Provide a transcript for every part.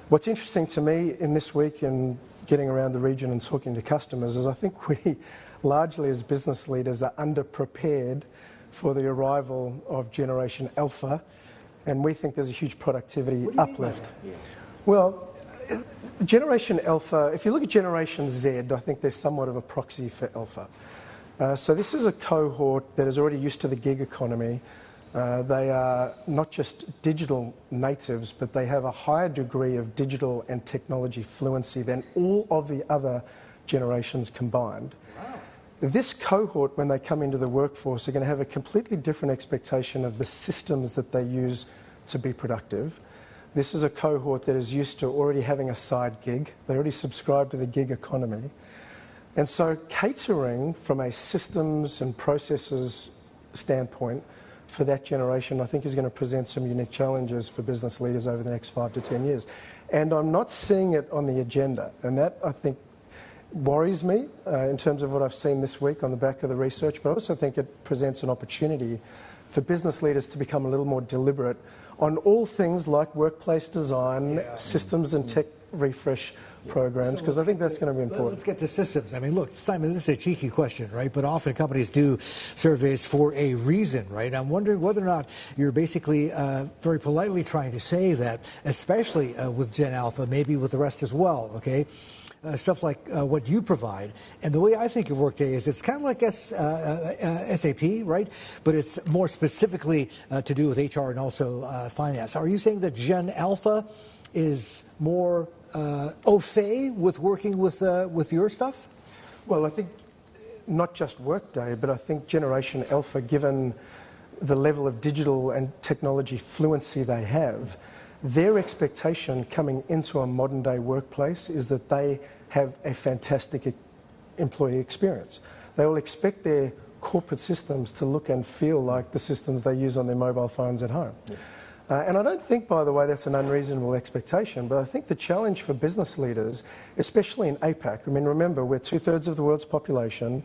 What's interesting to me in this week and getting around the region and talking to customers is I think we largely as business leaders are underprepared for the arrival of Generation Alpha, and we think there's a huge productivity uplift. Well, Generation Alpha, if you look at Generation Z, I think there's somewhat of a proxy for Alpha. So this is a cohort that is already used to the gig economy. They are not just digital natives, but they have a higher degree of digital and technology fluency than all of the other generations combined. Wow. This cohort, when they come into the workforce, are going to have a completely different expectation of the systems that they use to be productive. This is a cohort that is used to already having a side gig. They already subscribe to the gig economy. And so catering from a systems and processes standpoint for that generation, I think is going to present some unique challenges for business leaders over the next 5 to 10 years. And I'm not seeing it on the agenda. And that, I think, worries me in terms of what I've seen this week on the back of the research, but I also think it presents an opportunity for business leaders to become a little more deliberate on all things like workplace design, systems and tech refresh programs, because I think that's going to be important. Let's get to systems. I mean, look, Simon, this is a cheeky question, right? But often companies do surveys for a reason, right? I'm wondering whether or not you're basically very politely trying to say that, especially with Gen Alpha, maybe with the rest as well, okay? Stuff like what you provide. And the way I think of Workday is it's kind of like SAP, right? But it's more specifically to do with HR and also finance. Are you saying that Gen Alpha is more au fait with working with your stuff? Well, I think not just Workday, but I think Generation Alpha, given the level of digital and technology fluency they have, their expectation coming into a modern day workplace is that they have a fantastic employee experience. They will expect their corporate systems to look and feel like the systems they use on their mobile phones at home. Yeah. And I don't think, by the way, that's an unreasonable expectation, but I think the challenge for business leaders, especially in APAC, I mean, remember, we're 2/3 of the world's population.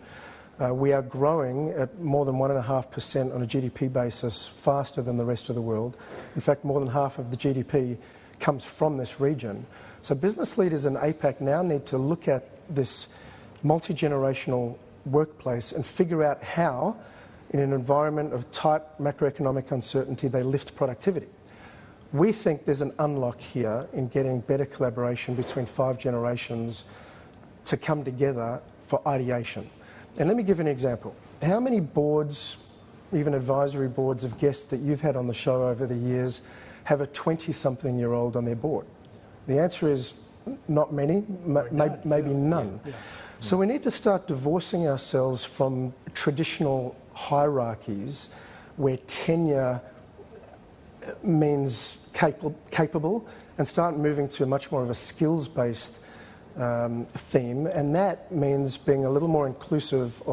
We are growing at more than 1.5% on a GDP basis, faster than the rest of the world. In fact, more than half of the GDP comes from this region. So business leaders in APAC now need to look at this multi-generational workplace and figure out how, in an environment of tight macroeconomic uncertainty, they lift productivity. We think there's an unlock here in getting better collaboration between 5 generations to come together for ideation. And let me give you an example. How many boards, even advisory boards of guests that you've had on the show over the years, have a 20-something-year-old on their board? The answer is not many, maybe none. Yeah. So we need to start divorcing ourselves from traditional hierarchies where tenure means capable and start moving to much more of a skills-based theme, and that means being a little more inclusive of